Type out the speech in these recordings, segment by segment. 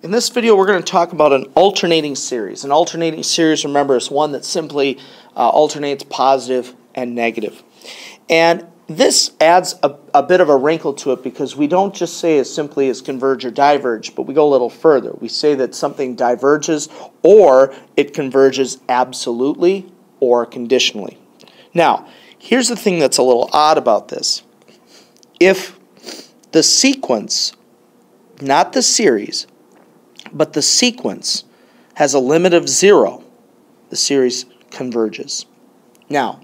In this video, we're going to talk about an alternating series. An alternating series, remember, is one that simply alternates positive and negative. And this adds a bit of a wrinkle to it because we don't just say as simply as converge or diverge, but we go a little further. We say that something diverges or it converges absolutely or conditionally. Now, here's the thing that's a little odd about this. If the sequence, not the series, but the sequence has a limit of 0, the series converges. Now,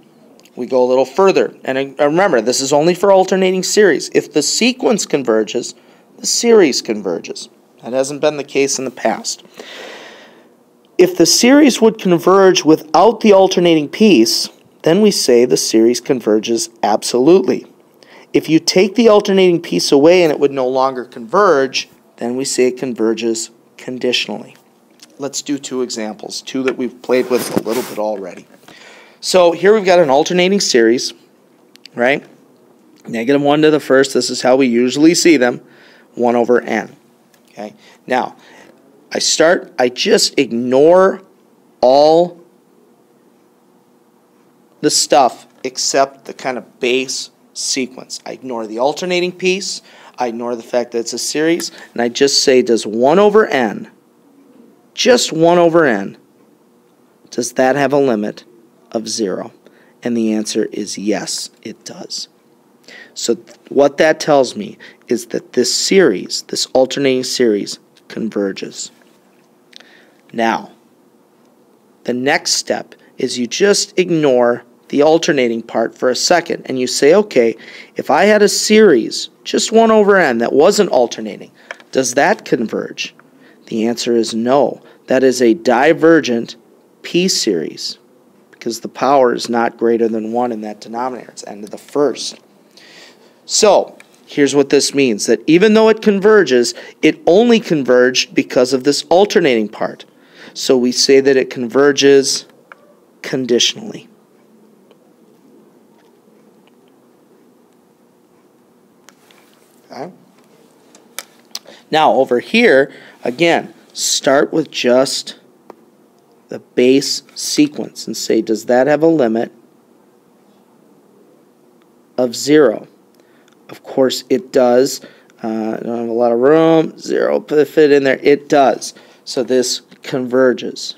we go a little further, and remember, this is only for alternating series. If the sequence converges, the series converges. That hasn't been the case in the past. If the series would converge without the alternating piece, then we say the series converges absolutely. If you take the alternating piece away and it would no longer converge, then we say it converges conditionally. Let's do two examples, two that we've played with a little bit already. So here we've got an alternating series, right? -1 to the first, this is how we usually see them, 1 over n. Okay. Now, I just ignore all the stuff except the kind of base sequence. I ignore the alternating piece, I ignore the fact that it's a series, and I just say, does 1 over n, just 1 over n, does that have a limit of 0? And the answer is yes, it does. So what that tells me is that this series, this alternating series, converges. Now, the next step is you just ignore the alternating part for a second, and you say, okay, if I had a series, just 1 over n, that wasn't alternating, does that converge? The answer is no. That is a divergent p-series, because the power is not greater than 1 in that denominator. It's n to the first. So, here's what this means, that even though it converges, it only converged because of this alternating part. So we say that it converges conditionally. Okay. Now, over here, again, start with just the base sequence and say, does that have a limit of 0? Of course, it does. I don't have a lot of room. 0 fit in there. It does. So this converges.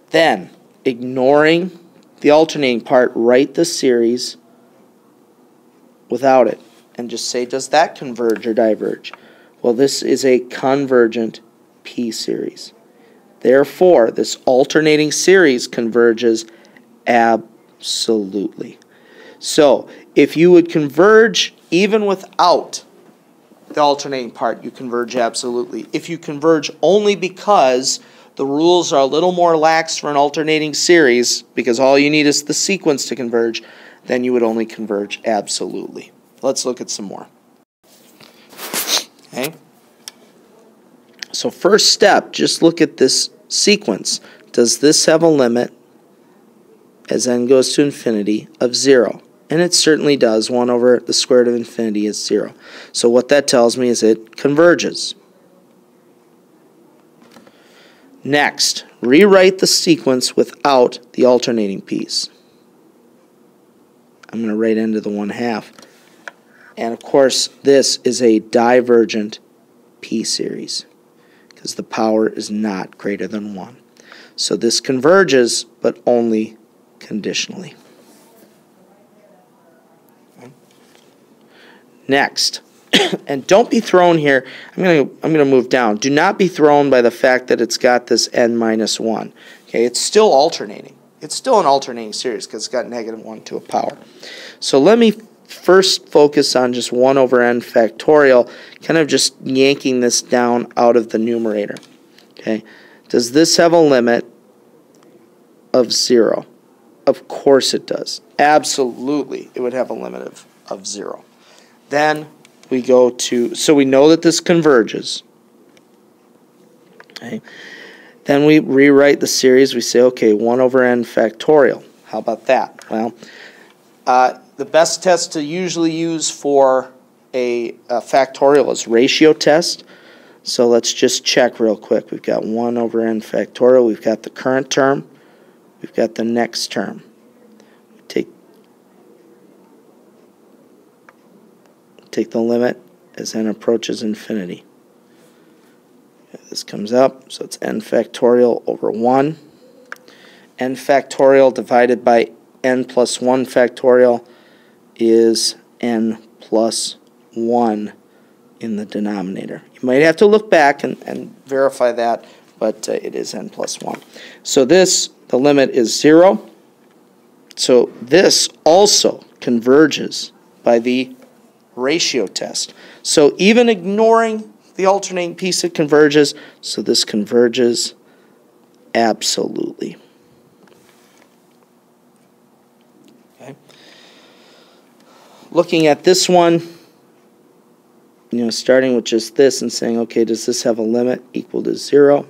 Then, ignoring the alternating part, write the series without it. And just say, does that converge or diverge? Well, this is a convergent p-series. Therefore, this alternating series converges absolutely. So, if you would converge even without the alternating part, you converge absolutely. If you converge only because the rules are a little more lax for an alternating series, because all you need is the sequence to converge, then you would only converge absolutely. Let's look at some more. Okay. So first step, just look at this sequence. Does this have a limit, as n goes to infinity, of 0? And it certainly does. 1 over the square root of infinity is 0. So what that tells me is it converges. Next, rewrite the sequence without the alternating piece. I'm going to write n to the 1/2. And of course, this is a divergent p-series because the power is not greater than 1. So this converges, but only conditionally. Okay. Next, and don't be thrown here. I'm going to move down. Do not be thrown by the fact that it's got this n minus 1. Okay, it's still alternating. It's still an alternating series because it's got -1 to a power. So let me first focus on just 1 over n factorial, kind of just yanking this down out of the numerator. Okay, does this have a limit of 0? Of course it does. Absolutely, it would have a limit of 0. Then we go to, so we know that this converges. Okay. Then we rewrite the series. We say, okay, 1 over n factorial. How about that? Well, the best test to usually use for a factorial is ratio test. So let's just check real quick. We've got 1 over n factorial. We've got the current term. We've got the next term. Take the limit as n approaches infinity. This comes up, so it's n factorial over 1. N factorial divided by n plus 1 factorial is n plus 1 in the denominator. You might have to look back and verify that, but it is n plus 1. So this, the limit is 0. So this also converges by the ratio test. So even ignoring the alternating piece, it converges. So this converges absolutely. Okay. Looking at this one, starting with just this and saying, okay, does this have a limit equal to 0?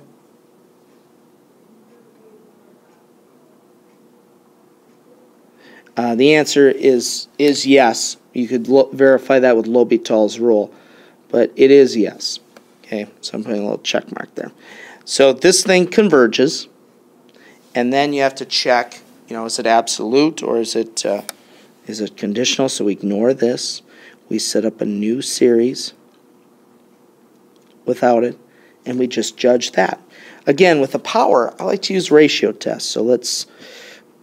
The answer is yes. You could verify that with L'Hopital's rule, but it is yes. Okay, so I'm putting a little check mark there. So this thing converges, and then you have to check, is it absolute or is it conditional? So we ignore this. We set up a new series without it, and we just judge that. Again, with the power, I like to use ratio tests. So let's,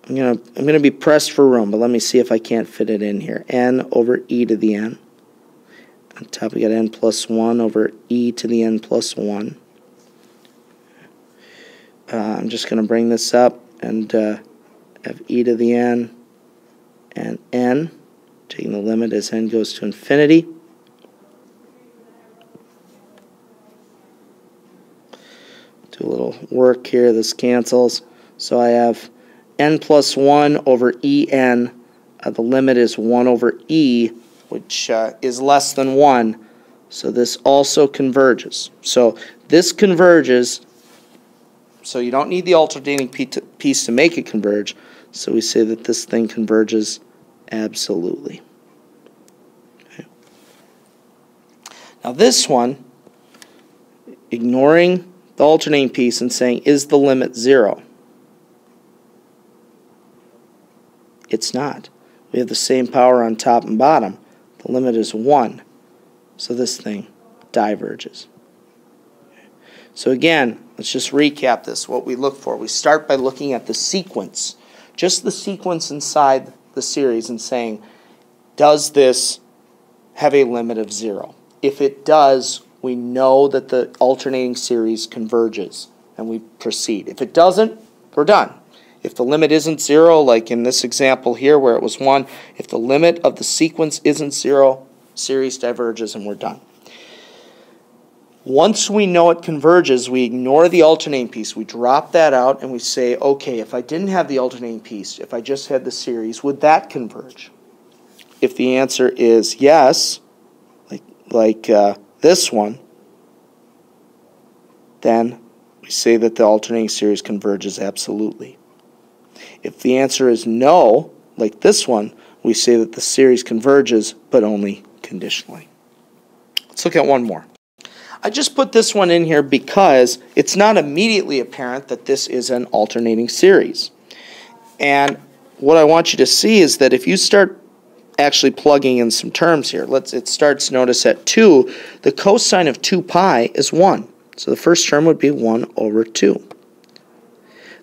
I'm gonna be pressed for room, but let me see if I can't fit it in here. N over e to the n. On top we got n plus 1 over e to the n plus 1. I'm just going to bring this up and have e to the n and n, taking the limit as n goes to infinity. Do a little work here. This cancels. So I have n plus 1 over en. The limit is 1 over e, which is less than 1. So this also converges. So this converges. So you don't need the alternating piece to make it converge. So we say that this thing converges absolutely. Okay. Now this one, ignoring the alternating piece and saying, is the limit 0? It's not. We have the same power on top and bottom. The limit is 1. So this thing diverges. So again, let's just recap this, what we look for. We start by looking at the sequence, just the sequence inside the series, and saying, does this have a limit of 0? If it does, we know that the alternating series converges, and we proceed. If it doesn't, we're done. If the limit isn't 0, like in this example here where it was 1, if the limit of the sequence isn't 0, series diverges and we're done. Once we know it converges, we ignore the alternating piece. We drop that out and we say, okay, if I didn't have the alternating piece, if I just had the series, would that converge? If the answer is yes, like this one, then we say that the alternating series converges absolutely. If the answer is no, like this one, we say that the series converges, but only conditionally. Let's look at one more. I just put this one in here because it's not immediately apparent that this is an alternating series. And what I want you to see is that if you start actually plugging in some terms here, it starts, notice at 2, the cosine of 2 pi is 1. So the first term would be 1 over 2.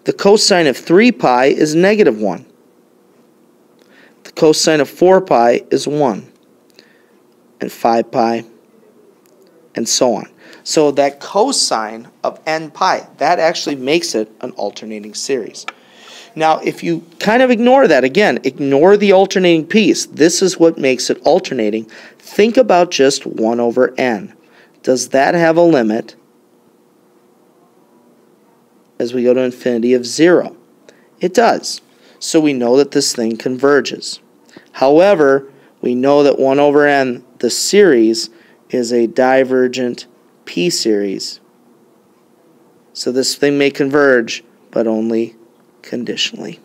The cosine of 3 pi is negative 1. The cosine of 4 pi is 1. And 5 pi, and so on. So that cosine of n pi, that actually makes it an alternating series. Now, if you kind of ignore that, again, ignore the alternating piece. This is what makes it alternating. Think about just 1 over n. Does that have a limit as we go to infinity of 0? It does. So we know that this thing converges. However, we know that 1 over n, the series, is a divergent p-series. So this thing may converge, but only conditionally.